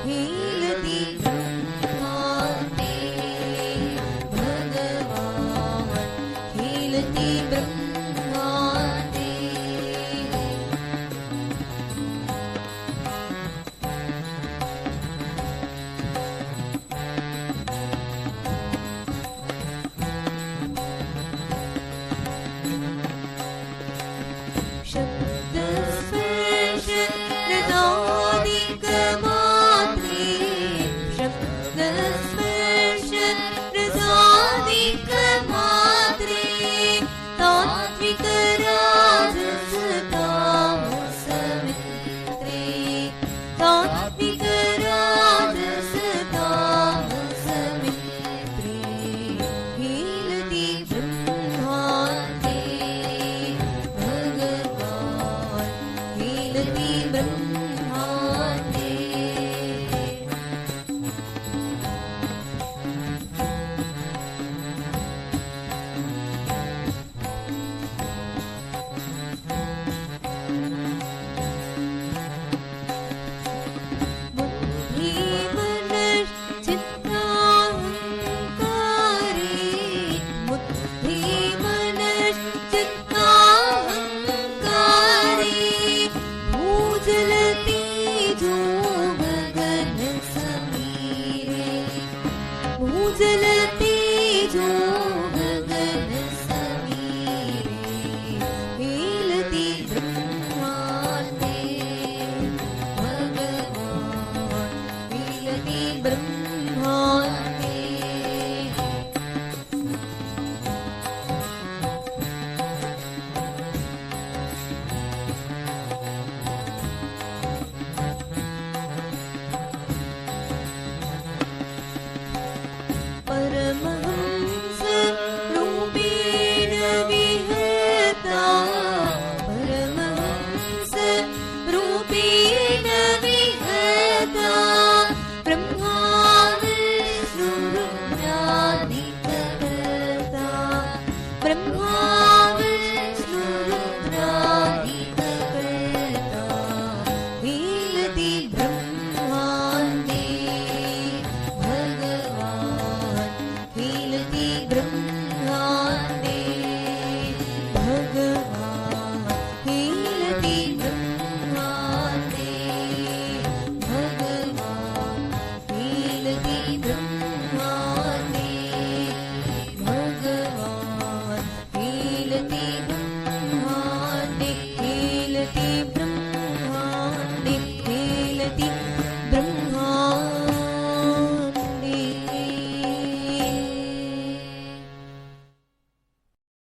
He जल